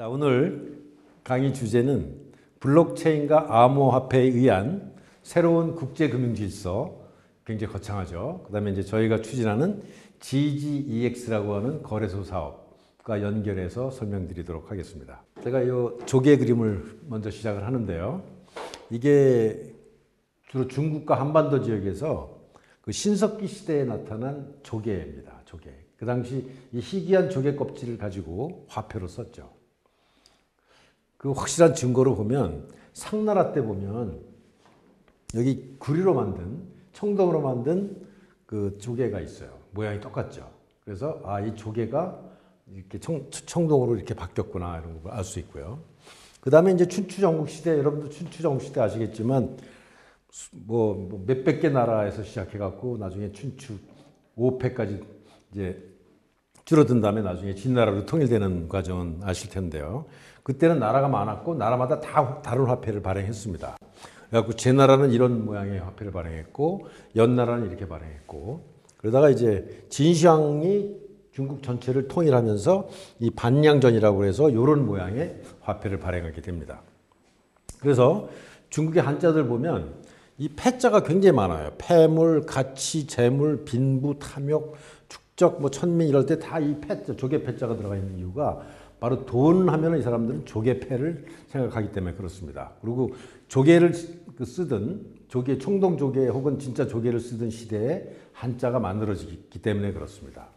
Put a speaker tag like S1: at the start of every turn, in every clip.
S1: 자, 오늘 강의 주제는 블록체인과 암호화폐에 의한 새로운 국제금융질서, 굉장히 거창하죠. 그 다음에 이제 저희가 추진하는 GGEX라고 하는 거래소 사업과 연결해서 설명드리도록 하겠습니다. 제가 이 조개 그림을 먼저 시작을 하는데요. 이게 주로 중국과 한반도 지역에서 그 신석기 시대에 나타난 조개입니다. 조개. 그 당시 이 희귀한 조개 껍질을 가지고 화폐로 썼죠. 그 확실한 증거로 보면 상나라 때 보면 여기 구리로 만든 청동으로 만든 그 조개가 있어요. 모양이 똑같죠. 그래서 이 조개가 이렇게 청동으로 이렇게 바뀌었구나 이런 걸 알 수 있고요. 그 다음에 이제 춘추전국 시대, 여러분도 춘추전국 시대 아시겠지만 뭐 몇백 개 나라에서 시작해갖고 나중에 춘추 5패까지 이제 줄어든 다음에 나중에 진나라로 통일되는 과정은 아실 텐데요. 그때는 나라가 많았고 나라마다 다 다른 화폐를 발행했습니다. 그래갖고 제 나라는 이런 모양의 화폐를 발행했고 연나라는 이렇게 발행했고 그러다가 이제 진시황이 중국 전체를 통일하면서 이 반량전이라고 해서 이런 모양의 화폐를 발행하게 됩니다. 그래서 중국의 한자들 보면 이 패자가 굉장히 많아요. 패물, 가치, 재물, 빈부, 탐욕, 축적, 뭐 천민 이럴 때 다 이 패자, 조개 패자가 들어가 있는 이유가 바로 돈 하면 이 사람들은 조개패를 생각하기 때문에 그렇습니다. 그리고 조개를 쓰든 조개, 총동 조개 혹은 진짜 조개를 쓰던 시대에 한자가 만들어지기 때문에 그렇습니다.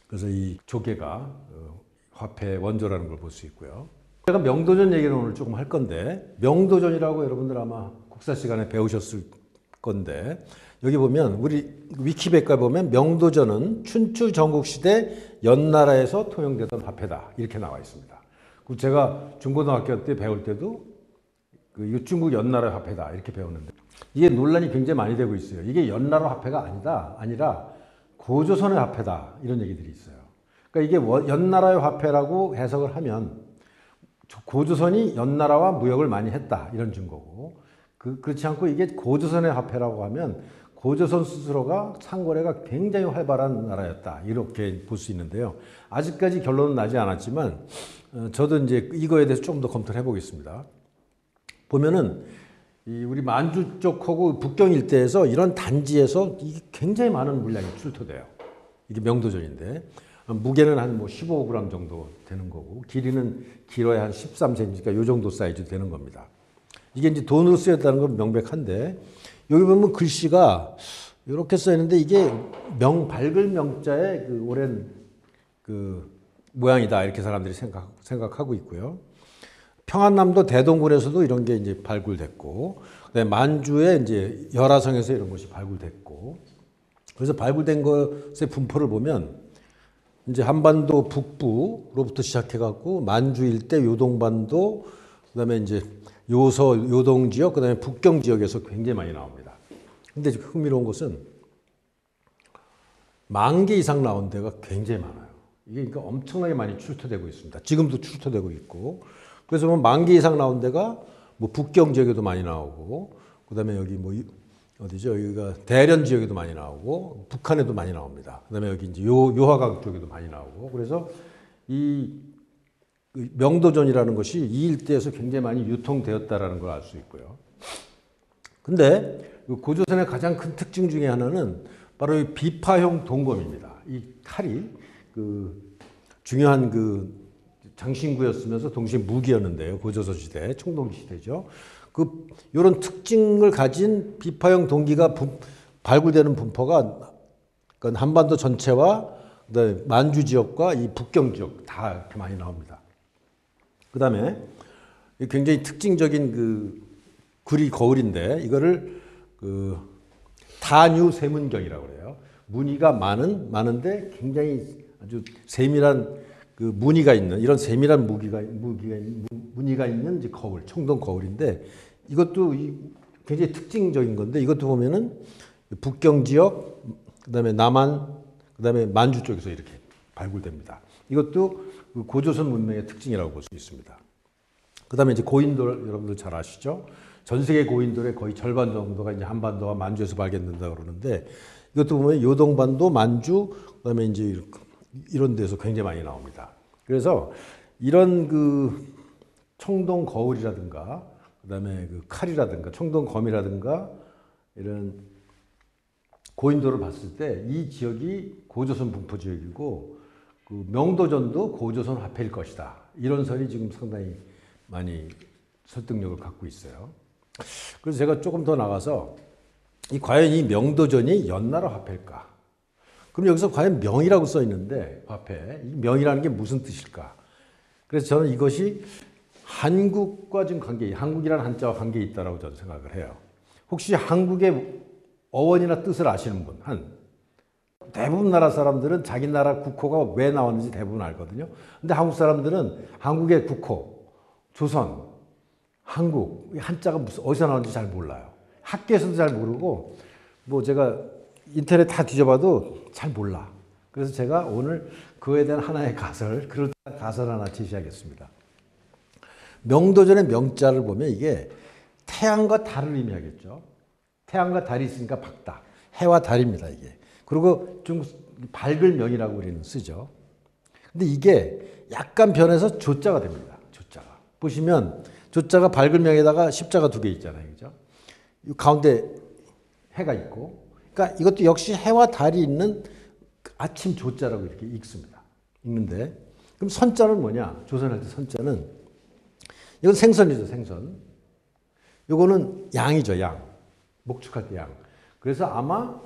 S1: 그래서 이 조개가 화폐의 원조라는 걸 볼 수 있고요. 제가 명도전 얘기를 오늘 조금 할 건데 명도전이라고 여러분들 아마 국사 시간에 배우셨을 건데 여기 보면 우리 위키백과에 보면 명도전은 춘추 전국시대 연나라에서 통용되던 화폐다 이렇게 나와 있습니다. 제가 중고등학교 때 배울 때도 그 중국 연나라 화폐다 이렇게 배웠는데 이게 논란이 굉장히 많이 되고 있어요. 이게 연나라 화폐가 아니라 고조선의 화폐다 이런 얘기들이 있어요. 그러니까 이게 연나라의 화폐라고 해석을 하면 고조선이 연나라와 무역을 많이 했다 이런 증거고 그렇지 않고 이게 고조선의 화폐라고 하면 고조선 스스로가 상거래가 굉장히 활발한 나라였다 이렇게 볼 수 있는데요. 아직까지 결론은 나지 않았지만 저도 이제 이거에 대해서 좀 더 검토를 해보겠습니다. 보면은 우리 만주 쪽하고 북경 일대에서 이런 단지에서 이게 굉장히 많은 물량이 출토돼요. 이게 명도전인데 무게는 한 뭐 15g 정도 되는 거고 길이는 길어야 한 13cm, 그러니까 이 정도 사이즈 되는 겁니다. 이게 이제 돈으로 쓰였다는 건 명백한데 여기 보면 글씨가 이렇게 써 있는데 이게 밝을 명자의 그 오랜 그 모양이다 이렇게 사람들이 생각하고 있고요. 평안남도 대동군에서도 이런 게 이제 발굴됐고, 그다음에 만주의 이제 열화성에서 이런 것이 발굴됐고, 그래서 발굴된 것의 분포를 보면 이제 한반도 북부로부터 시작해갖고 만주 일대 요동반도, 그다음에 이제 요서, 요동 지역, 그다음에 북경 지역에서 굉장히 많이 나옵니다. 근데 흥미로운 것은 10,000개 이상 나온 데가 굉장히 많아요. 이게 그러니까 엄청나게 많이 출토되고 있습니다. 지금도 출토되고 있고. 그래서 뭐 10,000개 이상 나온 데가 뭐 북경 지역에도 많이 나오고, 그다음에 여기 뭐 어디죠? 여기가 대련 지역에도 많이 나오고, 북한에도 많이 나옵니다. 그다음에 여기 이제 요하강 쪽에도 많이 나오고. 그래서 이 명도전이라는 것이 이 일대에서 굉장히 많이 유통되었다라는 걸 알 수 있고요. 근데 고조선의 가장 큰 특징 중에 하나는 바로 이 비파형 동검입니다. 이 칼이 그 중요한 그 장신구였으면서 동시에 무기였는데요. 고조선 시대, 청동기 시대죠. 이런 특징을 가진 비파형 동기가 발굴되는 분포가 한반도 전체와 그다음에 만주 지역과 이 북경 지역 다 이렇게 많이 나옵니다. 그다음에 굉장히 특징적인 그 구리 거울인데 이거를 그 다뉴 세문경이라고 그래요. 무늬가 많은데 굉장히 아주 세밀한 그 무늬가 있는 이런 세밀한 무늬가 있는 이제 거울, 청동 거울인데 이것도 굉장히 특징적인 건데 이것도 보면은 북경 지역, 그다음에 남한, 그다음에 만주 쪽에서 이렇게 발굴됩니다. 이것도 고조선 문명의 특징이라고 볼 수 있습니다. 그다음에 이제 고인돌 여러분들 잘 아시죠? 전 세계 고인돌의 거의 절반 정도가 이제 한반도와 만주에서 발견된다 그러는데 이것도 보면 요동반도, 만주, 그다음에 이제 이런 데서 굉장히 많이 나옵니다. 그래서 이런 그 청동 거울이라든가 그다음에 그 칼이라든가 청동 검이라든가 이런 고인돌을 봤을 때 이 지역이 고조선 분포 지역이고 그 명도전도 고조선 화폐일 것이다. 이런 설이 지금 상당히 많이 설득력을 갖고 있어요. 그래서 제가 조금 더 나가서 과연 이 명도전이 연나라 화폐일까? 그럼 여기서 과연 명이라고 써 있는데 화폐, 이 명이라는 게 무슨 뜻일까? 그래서 저는 이것이 한국과 지금 한국이라는 한자와 관계 있다라고 저는 생각을 해요. 혹시 한국의 어원이나 뜻을 아시는 분? 대부분 나라 사람들은 자기 나라 국호가 왜 나왔는지 대부분 알거든요. 근데 한국 사람들은 한국의 국호, 조선, 한국, 한자가 무슨 어디서 나왔는지 잘 몰라요. 학교에서도 잘 모르고 뭐 제가 인터넷 다 뒤져봐도 잘 몰라. 그래서 제가 오늘 그에 대한 하나의 가설, 그럴듯한 가설 하나 제시하겠습니다. 명도전의 명자를 보면 이게 태양과 달을 의미하겠죠. 태양과 달이 있으니까 밝다. 해와 달입니다, 이게. 그리고 좀 밝을 명이라고 우리는 쓰죠. 근데 이게 약간 변해서 조자가 됩니다. 조자가. 보시면 조자가 밝을 명에다가 십자가 두 개 있잖아요. 그죠? 가운데 해가 있고. 그러니까 이것도 역시 해와 달이 있는 아침 조자라고 이렇게 읽습니다. 읽는데. 그럼 선자는 뭐냐? 조선할 때 선자는 이건 생선이죠, 생선. 요거는 양이죠, 양. 목축할 때 양. 그래서 아마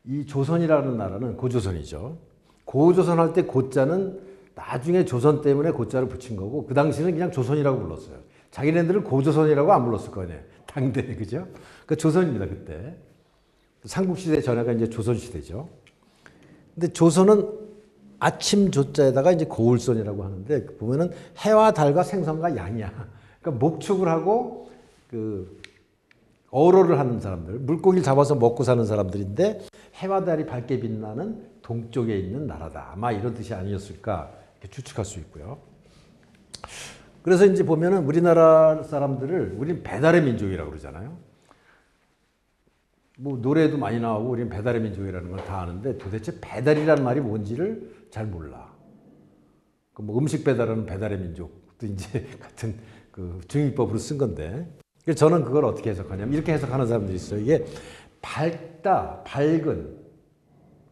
S1: 이 조선이라는 나라는 고조선이죠. 고조선 할 때 고자는 나중에 조선 때문에 고자를 붙인 거고 그 당시는 그냥 조선이라고 불렀어요. 자기네들은 고조선이라고 안 불렀을 거예요. 당대 그죠? 그 조선입니다 그때. 삼국시대 전에가 이제 조선시대죠. 근데 조선은 아침 조자에다가 이제 고울선이라고 하는데 보면은 해와 달과 생선과 양이야. 그러니까 목축을 하고 그 어로를 하는 사람들, 물고기를 잡아서 먹고 사는 사람들인데 해와 달이 밝게 빛나는 동쪽에 있는 나라다. 아마 이런 뜻이 아니었을까 이렇게 추측할 수 있고요. 그래서 이제 보면은 우리나라 사람들을 우리는 배달의 민족이라고 그러잖아요. 뭐 노래도 많이 나오고 우리는 배달의 민족이라는 걸 다 아는데 도대체 배달이라는 말이 뭔지를 잘 몰라. 뭐 음식 배달하는 배달의 민족도 이제 같은 그 중의법으로 쓴 건데. 그래서 저는 그걸 어떻게 해석하냐면 이렇게 해석하는 사람들이 있어요. 이게 밝다, 밝은,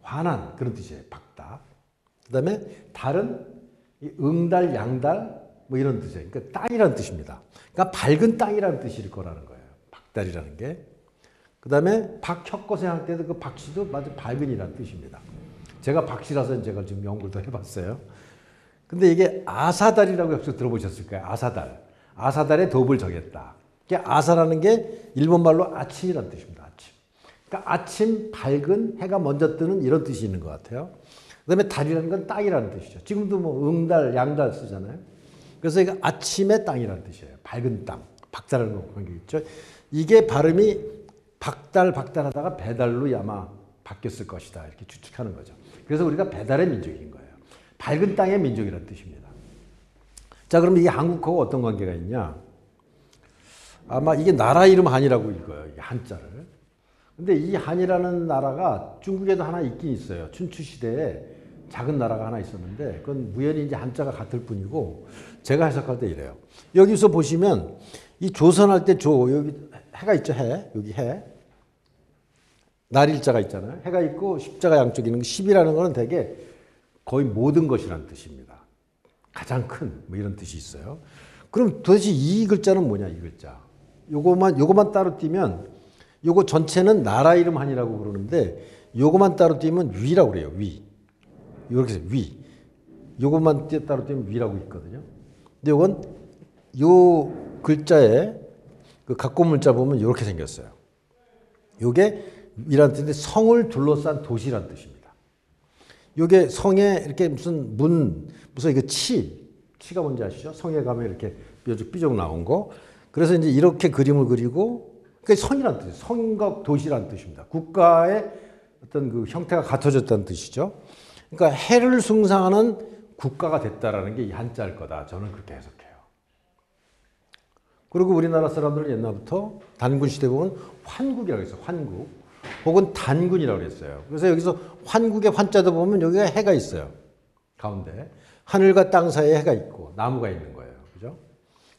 S1: 환한 그런 뜻이에요. 밝다. 그 다음에 달은 응달, 양달 뭐 이런 뜻이에요. 그러니까 땅이라는 뜻입니다. 그러니까 밝은 땅이라는 뜻일 거라는 거예요. 박달이라는 게. 그 다음에 박혁거생 할 때도 그 박씨도 맞아 밝은이라는 뜻입니다. 제가 박씨라서 제가 좀 연구를 더 해봤어요. 근데 이게 아사달이라고 혹시 들어보셨을까요? 아사달. 아사달에 덕을 정했다. 아사라는 게 일본말로 아침이라는 뜻입니다. 아침. 그러니까 아침 밝은 해가 먼저 뜨는 이런 뜻이 있는 것 같아요. 그 다음에 달이라는 건 땅이라는 뜻이죠. 지금도 뭐 응달, 양달 쓰잖아요. 그래서 이거 아침의 땅이라는 뜻이에요. 밝은 땅. 박달하는 거 관계 있죠. 이게 발음이 박달, 박달하다가 배달로 아마 바뀌었을 것이다. 이렇게 추측하는 거죠. 그래서 우리가 배달의 민족인 거예요. 밝은 땅의 민족이라는 뜻입니다. 자, 그럼 이게 한국하고 어떤 관계가 있냐? 아마 이게 나라 이름 한이라고 읽어요. 이 한자를. 근데 이 한이라는 나라가 중국에도 하나 있긴 있어요. 춘추 시대에 작은 나라가 하나 있었는데 그건 우연히 이제 한자가 같을 뿐이고 제가 해석할 때 이래요. 여기서 보시면 이 조선할 때 여기 해가 있죠. 해. 여기 해. 날일자가 있잖아요. 해가 있고 십자가 양쪽에 있는 10이라는 거는 되게 거의 모든 것이라는 뜻입니다. 가장 큰 뭐 이런 뜻이 있어요. 그럼 도대체 이 글자는 뭐냐 이 글자. 요거만 따로 띄면 요거 전체는 나라 이름 한이라고 그러는데 요거만 따로 띄면 위라고 그래요. 위. 이렇게 해서 위. 요것만 따로 띄면 위라고 있거든요. 근데 요건 요 글자에 그 각고 문자 보면 이렇게 생겼어요. 요게 위라는 뜻인데 성을 둘러싼 도시란 뜻입니다. 요게 성에 이렇게 무슨 이거 치가 뭔지 아시죠? 성에 가면 이렇게 삐죽 나온 거. 그래서 이제 이렇게 그림을 그리고 그게 성이란 뜻이에요. 성과 도시란 뜻입니다. 국가의 어떤 그 형태가 갖춰졌다는 뜻이죠. 그러니까 해를 숭상하는 국가가 됐다라는 게 이 한자일 거다. 저는 그렇게 해석해요. 그리고 우리나라 사람들은 옛날부터 단군 시대 보면 환국이라고 했어요. 환국. 혹은 단군이라고 했어요. 그래서 여기서 환국의 환자도 보면 여기가 해가 있어요. 가운데. 하늘과 땅 사이에 해가 있고 나무가 있는 거예요. 그죠?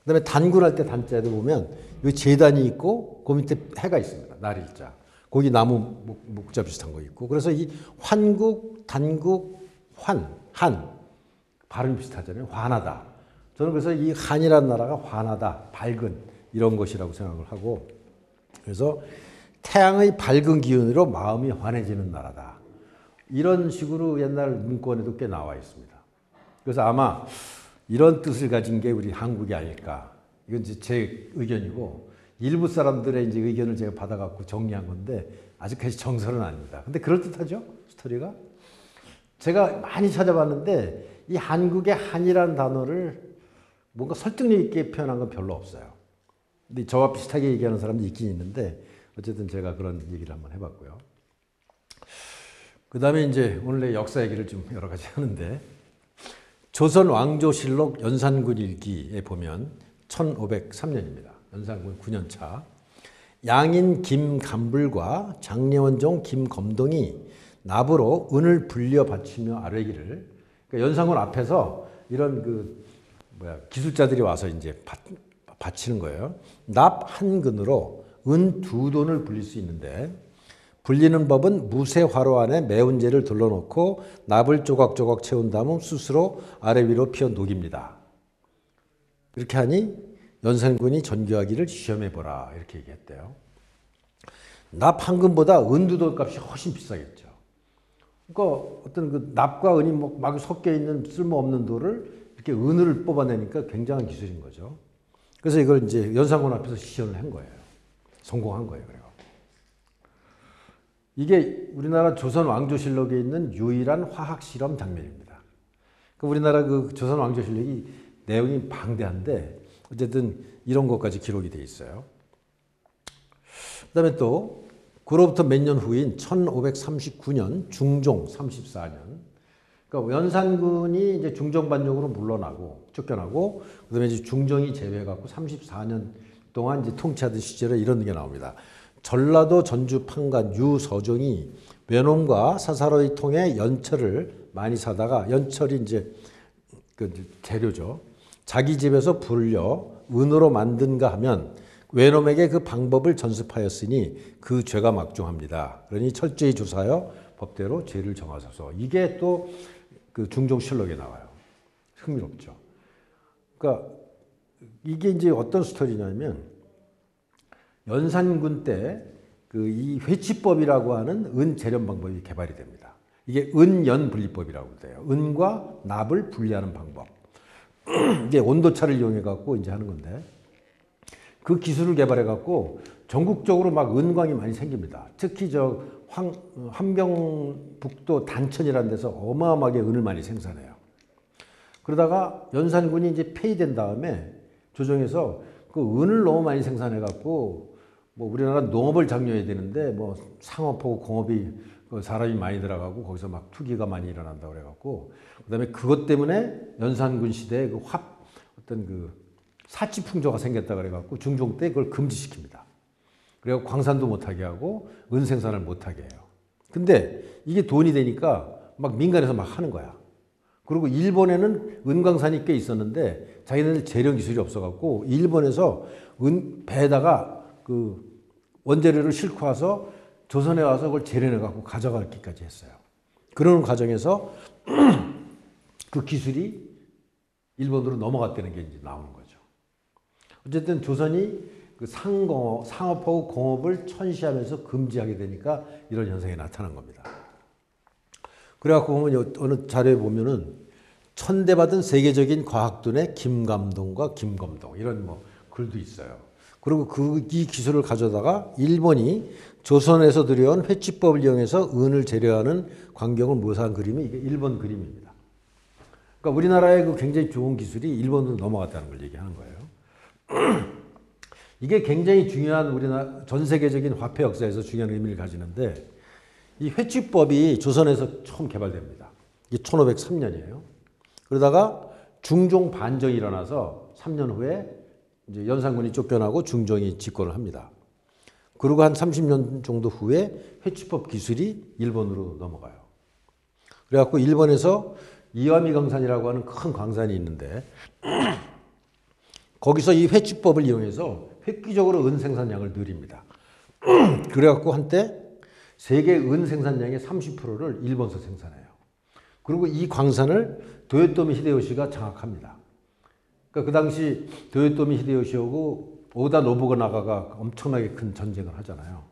S1: 그다음에 단군할 때 단자에도 보면 여기 재단이 있고 그 밑에 해가 있습니다. 날일자. 거기 나무 목자 비슷한 거 있고. 그래서 이 환국, 단국, 한 발음 비슷하잖아요. 환하다. 저는 그래서 이 한이라는 나라가 환하다, 밝은 이런 것이라고 생각을 하고, 그래서 태양의 밝은 기운으로 마음이 환해지는 나라다. 이런 식으로 옛날 문건에도 꽤 나와 있습니다. 그래서 아마 이런 뜻을 가진 게 우리 한국이 아닐까. 이건 이제 제 의견이고 일부 사람들의 이제 의견을 제가 받아갖고 정리한 건데 아직까지 정설은 아닙니다. 근데 그럴듯하죠? 스토리가? 제가 많이 찾아봤는데 이 한국의 한이라는 단어를 뭔가 설득력 있게 표현한 건 별로 없어요. 근데 저와 비슷하게 얘기하는 사람도 있긴 있는데 어쨌든 제가 그런 얘기를 한번 해봤고요. 그 다음에 이제 오늘의 역사 얘기를 좀 여러 가지 하는데 조선 왕조실록 연산군 일기에 보면 1503년입니다. 연산군 9년차 양인 김감불과 장례원종 김검동이 납으로 은을 불려 바치며 아뢰기를, 그러니까 연산군 앞에서 이런 기술자들이 와서 이제 바치는 거예요. 납 한 근으로 은 2돈을 불릴 수 있는데 불리는 법은 무쇠화로 안에 매운재를 둘러놓고 납을 조각조각 채운 다음 스스로 아래 위로 피워 녹입니다. 이렇게 하니 연산군이 전교하기를 시험해보라 이렇게 얘기했대요. 납 한 근보다 은 2돈 값이 훨씬 비싸겠죠. 그러니까 어떤 그 납과 은이 막 섞여 있는 쓸모없는 돌을 이렇게 은을 뽑아내니까 굉장한 기술인 거죠. 그래서 이걸 이제 연산군 앞에서 시연을 한 거예요. 성공한 거예요. 그래요. 이게 우리나라 조선 왕조실록에 있는 유일한 화학 실험 장면입니다. 그러니까 우리나라 그 조선 왕조실록이 내용이 방대한데 어쨌든 이런 것까지 기록이 돼 있어요. 그다음에 또 그로부터 몇 년 후인 1539년 중종 34년. 그러니까 연산군이 이제 중종반정으로 물러나고 쫓겨나고 그다음에 이제 중종이 제외해갖고 34년 동안 이제 통치하던 시절에 이런 게 나옵니다. 전라도 전주 판관 유서종이 외놈과 사사로이 통해 연철을 많이 사다가 연철이 이제 그 재료죠. 자기 집에서 불려 은으로 만든가 하면 외놈에게 그 방법을 전습하였으니 그 죄가 막중합니다. 그러니 철저히 조사하여 법대로 죄를 정하소서. 이게 또 그 중종실록에 나와요. 흥미롭죠. 그러니까 이게 이제 어떤 스토리냐면 연산군 때 그 이 회치법이라고 하는 은 재련 방법이 개발이 됩니다. 이게 은연 분리법이라고 돼요. 은과 납을 분리하는 방법. 이게 온도차를 이용해 갖고 이제 하는 건데 그 기술을 개발해 갖고 전국적으로 막 은광이 많이 생깁니다. 특히 저 함경북도 단천이라는 데서 어마어마하게 은을 많이 생산해요. 그러다가 연산군이 이제 폐위된 다음에 조정에서 그 은을 너무 많이 생산해 갖고 뭐 우리나라 농업을 장려해야 되는데 뭐 상업하고 공업이 사람이 많이 들어가고 거기서 막 투기가 많이 일어난다고 그래 갖고 그다음에 그것 때문에 연산군 시대에 그 어떤 그 사치 풍조가 생겼다 그래 갖고 중종 때 그걸 금지시킵니다. 그래서 광산도 못하게 하고 은 생산을 못하게 해요. 근데 이게 돈이 되니까 막 민간에서 막 하는 거야. 그리고 일본에는 은광산이 꽤 있었는데 자기네들 재련 기술이 없어갖고 일본에서 배에다가 그 원재료를 싣고 와서 조선에 와서 그걸 재련해갖고 가져가기까지 했어요. 그러는 과정에서 그 기술이 일본으로 넘어갔다는 게 이제 나오는 거죠. 어쨌든 조선이 그 상업하고 공업을 천시하면서 금지하게 되니까 이런 현상이 나타난 겁니다. 그래갖고 보면 어느 자료에 보면은 천대받은 세계적인 과학돈의 김감동과 김검동 이런 뭐 글도 있어요. 그리고 이 기술을 가져다가 일본이 조선에서 들여온 회치법을 이용해서 은을 재료하는 광경을 묘사한 그림이 이게 일본 그림입니다. 그러니까 우리나라의 그 굉장히 좋은 기술이 일본으로 넘어갔다는 걸 얘기하는 거예요. 이게 굉장히 중요한 우리나라 전 세계적인 화폐 역사에서 중요한 의미를 가지는데 이 회치법이 조선에서 처음 개발됩니다. 이게 1503년이에요. 그러다가 중종 반정이 일어나서 3년 후에 이제 연산군이 쫓겨나고 중종이 집권을 합니다. 그리고 한 30년 정도 후에 회치법 기술이 일본으로 넘어가요. 그래갖고 일본에서 이와미 광산이라고 하는 큰 광산이 있는데 거기서 이 회치법을 이용해서 획기적으로 은 생산량을 늘립니다. 그래갖고 한때 세계 은 생산량의 30%를 일본에서 생산해요. 그리고 이 광산을 도요토미 히데요시가 장악합니다. 그러니까 그 당시 도요토미 히데요시하고 오다 노부나가가 엄청나게 큰 전쟁을 하잖아요.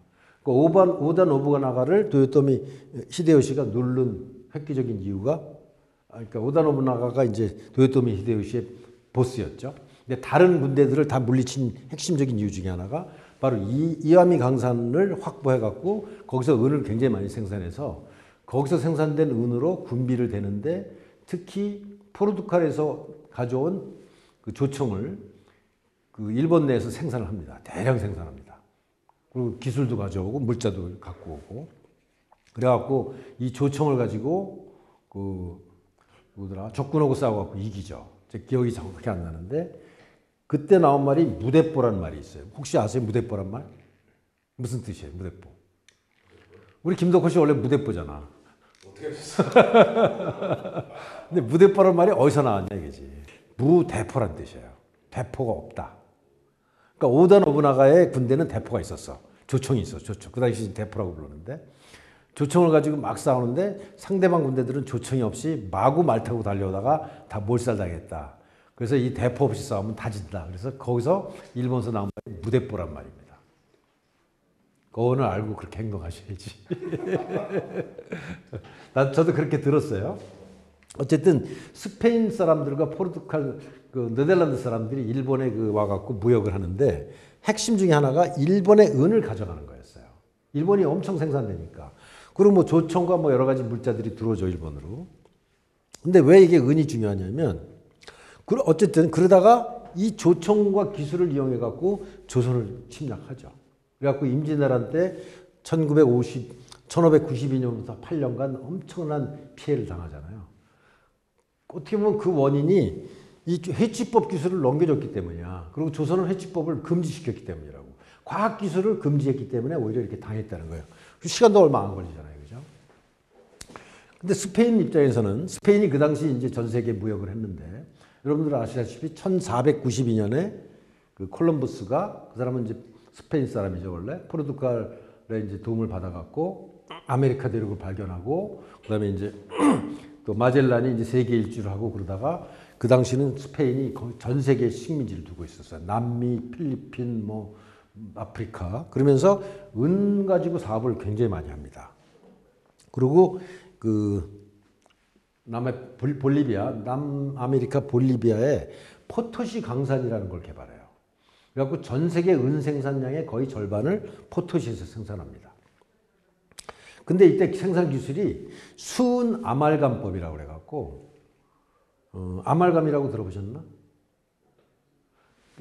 S1: 그 오다 노부나가를 도요토미 히데요시가 누른 획기적인 이유가, 그러니까 오다 노부나가가 이제 도요토미 히데요시의 보스였죠. 근데 다른 군대들을 다 물리친 핵심적인 이유 중에 하나가 바로 이와미 강산을 확보해 갖고 거기서 은을 굉장히 많이 생산해서 거기서 생산된 은으로 군비를 대는데, 특히 포르투갈에서 가져온 그 조청을 그 일본 내에서 생산을 합니다. 대량 생산합니다. 그리고 기술도 가져오고 물자도 갖고 오고, 그래갖고 이 조청을 가지고 그 뭐더라 적군하고 싸워갖고 이기죠. 제 기억이 정확히 안 나는데 그때 나온 말이 무대뽀라는 말이 있어요. 혹시 아세요? 무대뽀란 말? 무슨 뜻이에요? 무대뽀. 우리 김덕호 씨 원래 무대뽀잖아.
S2: 어떻게 하셨어요?
S1: 근데 무대뽀란 말이 어디서 나왔냐 이거지. 무대포란 뜻이에요. 대포가 없다. 그러니까 오다 노부나가의 군대는 대포가 있었어. 조총이 있어. 조총. 그 당시 대포라고 불렀는데 조총을 가지고 막 싸우는데 상대방 군대들은 조총이 없이 마구 말 타고 달려오다가 다 몰살당했다. 그래서 이 대포 없이 싸우면 다 진다. 그래서 거기서 일본에서 나온 말이 무대뽀란 말입니다. 그거는 알고 그렇게 행동하셔야지. 저도 그렇게 들었어요. 어쨌든 스페인 사람들과 포르투갈, 그 네덜란드 사람들이 일본에 와갖고 무역을 하는데 핵심 중에 하나가 일본의 은을 가져가는 거였어요. 일본이 엄청 생산되니까. 그리고 뭐 조청과 뭐 여러 가지 물자들이 들어오죠, 일본으로. 근데 왜 이게 은이 중요하냐면, 어쨌든 그러다가 이 조청과 기술을 이용해갖고 조선을 침략하죠. 그래갖고 임진왜란 때 1592년부터 8년간 엄청난 피해를 당하잖아요. 어떻게 보면 그 원인이 이 회치법 기술을 넘겨줬기 때문이야. 그리고 조선은 회치법을 금지시켰기 때문이라고. 과학기술을 금지했기 때문에 오히려 이렇게 당했다는 거예요. 시간도 얼마 안 걸리잖아요. 그죠? 근데 스페인 입장에서는, 스페인이 그 당시 이제 전 세계 무역을 했는데, 여러분들 아시다시피 1492년에 그 콜럼버스가, 그 사람은 이제 스페인 사람이죠, 원래. 포르투갈의 이제 도움을 받아갖고 아메리카 대륙을 발견하고, 그 다음에 이제 또 마젤란이 이제 세계 일주를 하고 그러다가, 그 당시는 스페인이 전 세계에 식민지를 두고 있었어요. 남미, 필리핀, 뭐 아프리카. 그러면서 은 가지고 사업을 굉장히 많이 합니다. 그리고 그 남아메리카 볼리비아에 포토시 강산이라는 걸 개발해요. 그래갖고 전 세계 은 생산량의 거의 절반을 포토시에서 생산합니다. 근데 이때 생산 기술이 수은 아말감법이라고 그래갖고, 아말감이라고 들어보셨나?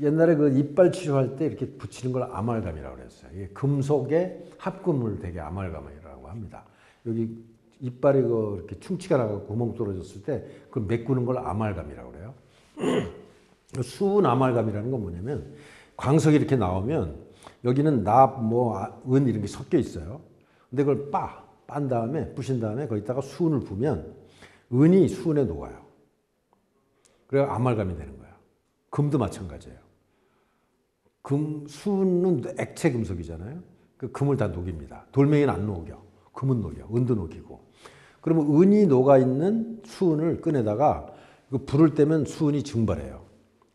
S1: 옛날에 그 이빨 치료할 때 이렇게 붙이는 걸 아말감이라고 그랬어요. 이게 금속의 합금을 되게 아말감이라고 합니다. 여기 이빨이 이렇게 충치가 나고 구멍 뚫어졌을 때 그걸 메꾸는 걸 아말감이라고 그래요. 수은 아말감이라는 건 뭐냐면, 광석이 이렇게 나오면 여기는 납, 은 이런 게 섞여 있어요. 근데 그걸 빤 다음에, 부신 다음에 거기다가 수은을 부면 은이 수은에 녹아요. 그래야 아말감이 되는 거야. 금도 마찬가지예요. 수은은 액체 금속이잖아요. 그 금을 다 녹입니다. 돌멩이는 안 녹여. 금은 녹여. 은도 녹이고. 그러면 은이 녹아있는 수은을 꺼내다가 불을 떼면 수은이 증발해요.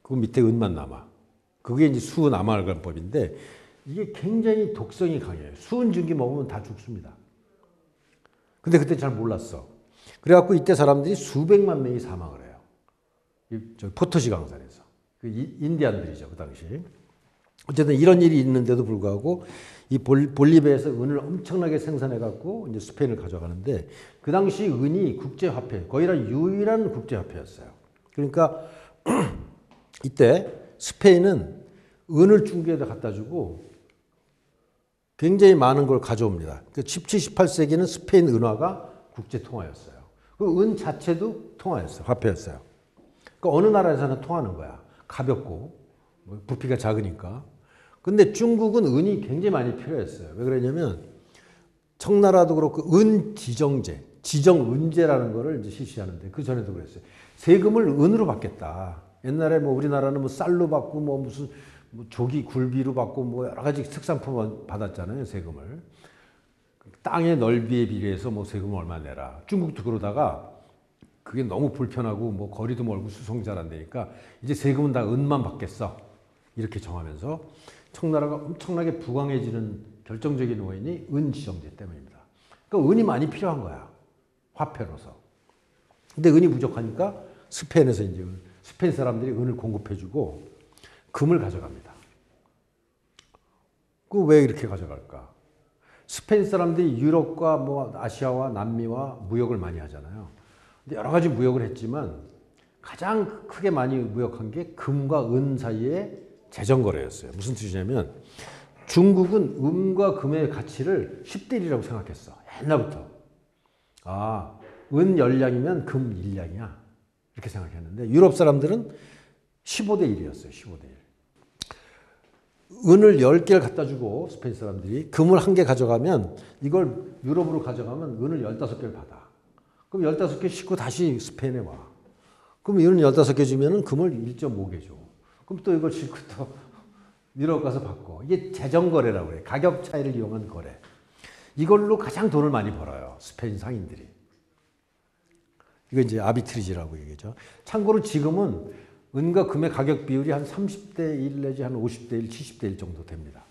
S1: 그 밑에 은만 남아. 그게 이제 수은 아말감법인데, 이게 굉장히 독성이 강해요. 수은 증기 먹으면 다 죽습니다. 근데 그때 잘 몰랐어. 그래갖고 이때 사람들이 수백만 명이 사망을 해요. 포토시 강산에서. 그 인디안들이죠, 그 당시. 어쨌든 이런 일이 있는데도 불구하고 이 볼리비아에서 은을 엄청나게 생산해갖고 이제 스페인을 가져가는데, 그 당시 은이 국제화폐, 거의 다 유일한 국제화폐였어요. 그러니까 이때 스페인은 은을 중국에다 갖다 주고 굉장히 많은 걸 가져옵니다. 17, 18세기는 스페인 은화가 국제 통화였어요. 그 은 자체도 통화였어요. 화폐였어요. 그러니까 어느 나라에서나 통하는 거야. 가볍고 부피가 작으니까. 근데 중국은 은이 굉장히 많이 필요했어요. 왜 그러냐면 청나라도 그렇고 은 지정제, 지정은제라는 거를 이제 실시하는데 그 전에도 그랬어요. 세금을 은으로 받겠다. 옛날에 뭐 우리나라는 뭐 쌀로 받고 뭐 무슨 뭐 조기 굴비로 받고 뭐 여러 가지 특산품 받았잖아요. 세금을. 땅의 넓이에 비례해서 뭐 세금을 얼마 내라. 중국도 그러다가 그게 너무 불편하고 뭐 거리도 멀고 수송이 잘 안 되니까 이제 세금은 다 은만 받겠어. 이렇게 정하면서 청나라가 엄청나게 부강해지는 결정적인 원인이 은 지정제 때문입니다. 그러니까 은이 많이 필요한 거야. 화폐로서. 근데 은이 부족하니까 스페인에서 이제 스페인 사람들이 은을 공급해주고 금을 가져갑니다. 그 왜 이렇게 가져갈까? 스페인 사람들이 유럽과 뭐 아시아와 남미와 무역을 많이 하잖아요. 근데 여러 가지 무역을 했지만 가장 크게 많이 무역한 게 금과 은 사이의 재정거래였어요. 무슨 뜻이냐면 중국은 은과 금의 가치를 10대 1이라고 생각했어. 옛날부터. 아, 은 열량이면 금 일량이야. 이렇게 생각했는데 유럽 사람들은 15대 1이었어요. 15대 1. 은을 10개를 갖다 주고 스페인 사람들이 금을 1개 가져가면 이걸 유럽으로 가져가면 은을 15개를 받아. 그럼 15개 싣고 다시 스페인에 와. 그럼 이런 15개 주면은 금을 1.5개 줘. 그럼 또 이걸 싣고 또 유럽 가서 받고. 이게 재정거래라고 그래. 가격 차이를 이용한 거래. 이걸로 가장 돈을 많이 벌어요. 스페인 상인들이. 이거 이제 아비트리지라고 얘기죠. 참고로 지금은 은과 금의 가격 비율이 한 30대 1 내지 한 50대 1, 70대 1 정도 됩니다.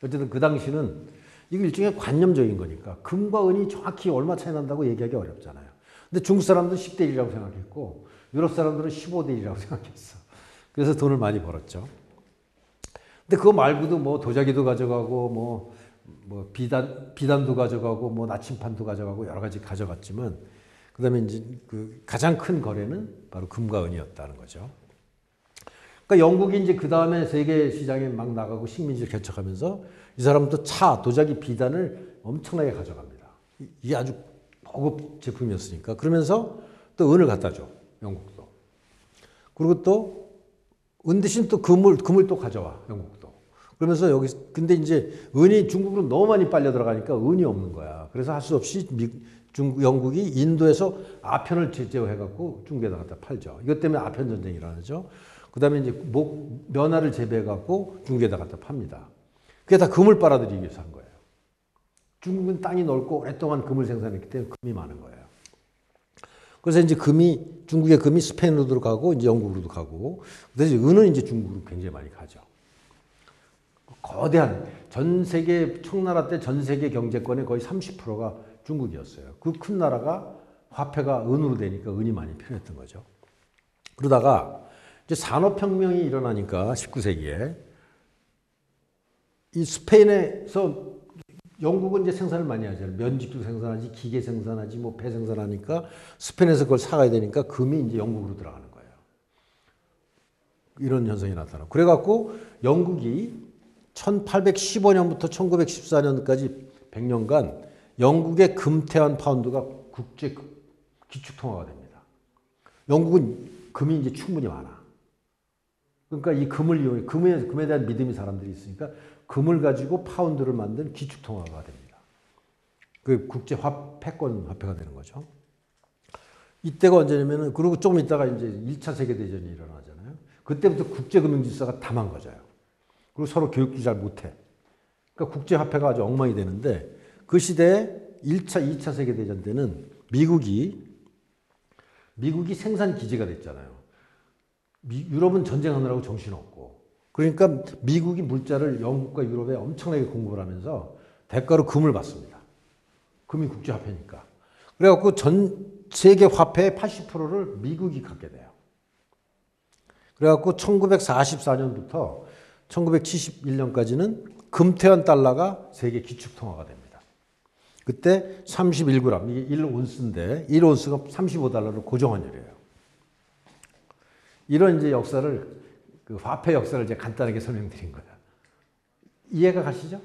S1: 어쨌든 그 당시는 이거 일종의 관념적인 거니까 금과 은이 정확히 얼마 차이 난다고 얘기하기 어렵잖아요. 근데 중국 사람들은 10대 1이라고 생각했고 유럽 사람들은 15대 1이라고 생각했어. 그래서 돈을 많이 벌었죠. 근데 그거 말고도 뭐 도자기도 가져가고 뭐 비단도 가져가고 뭐 나침판도 가져가고 여러 가지 가져갔지만 그다음에 이제 그 가장 큰 거래는 바로 금과 은이었다는 거죠. 그러니까 영국이 이제 그 다음에 세계 시장에 막 나가고 식민지를 개척하면서 이 사람도 차, 도자기, 비단을 엄청나게 가져갑니다. 이게 아주 고급 제품이었으니까. 그러면서 또 은을 갖다 줘. 영국도. 그리고 또 은 대신 또 금을 또 가져와. 영국도. 그러면서 여기 근데 이제 은이 중국으로 너무 많이 빨려 들어가니까 은이 없는 거야. 그래서 할 수 없이 영국이 인도에서 아편을 제조해갖고 중국에다 갖다 팔죠. 이것 때문에 아편 전쟁이 일어나죠. 그 다음에 이제 면화를 재배해갖고 중국에다 갖다 팝니다. 그게 다 금을 빨아들이기 위해서 한 거예요. 중국은 땅이 넓고 오랫동안 금을 생산했기 때문에 금이 많은 거예요. 그래서 이제 중국의 금이 스페인으로도 가고 이제 영국으로도 가고, 그래서 은은 이제 중국으로 굉장히 많이 가죠. 거대한 전 세계 청나라 때 전 세계 경제권의 거의 30%가 중국이었어요. 그 큰 나라가 화폐가 은으로 되니까 은이 많이 필요했던 거죠. 그러다가 이제 산업혁명이 일어나니까 19세기에 이 스페인에서 영국은 이제 생산을 많이 하잖아요. 면직도 생산하지, 기계 생산하지, 뭐 배 생산하니까 스페인에서 그걸 사가야 되니까 금이 이제 영국으로 들어가는 거예요. 이런 현상이 나타나고. 그래갖고 영국이 1815년부터 1914년까지 100년간 영국의 금태환 파운드가 국제 기축통화가 됩니다. 영국은 금이 이제 충분히 많아. 그러니까 이 금을 이용해, 금에 대한 믿음이 사람들이 있으니까 금을 가지고 파운드를 만든 기축통화가 됩니다. 그 국제 패권 화폐가 되는 거죠. 이때가 언제냐면은, 그리고 조금 있다가 이제 1차 세계대전이 일어나잖아요. 그때부터 국제금융질서가 다 망가져요. 그리고 서로 교육도 잘 못해. 그러니까 국제화폐가 아주 엉망이 되는데, 그 시대에 1차, 2차 세계대전 때는 미국이 생산 기지가 됐잖아요. 유럽은 전쟁하느라고 정신없고. 그러니까 미국이 물자를 영국과 유럽에 엄청나게 공급을 하면서 대가로 금을 받습니다. 금이 국제화폐니까. 그래갖고 전 세계 화폐의 80%를 미국이 갖게 돼요. 그래갖고 1944년부터 1971년까지는 금태환 달러가 세계 기축통화가 됩니다. 그때 31g, 이게 1온스인데 1온스가 35달러로 고정환율이에요. 이런 이제 역사를, 그 화폐 역사를 이제 간단하게 설명드린 거예요. 이해가 가시죠?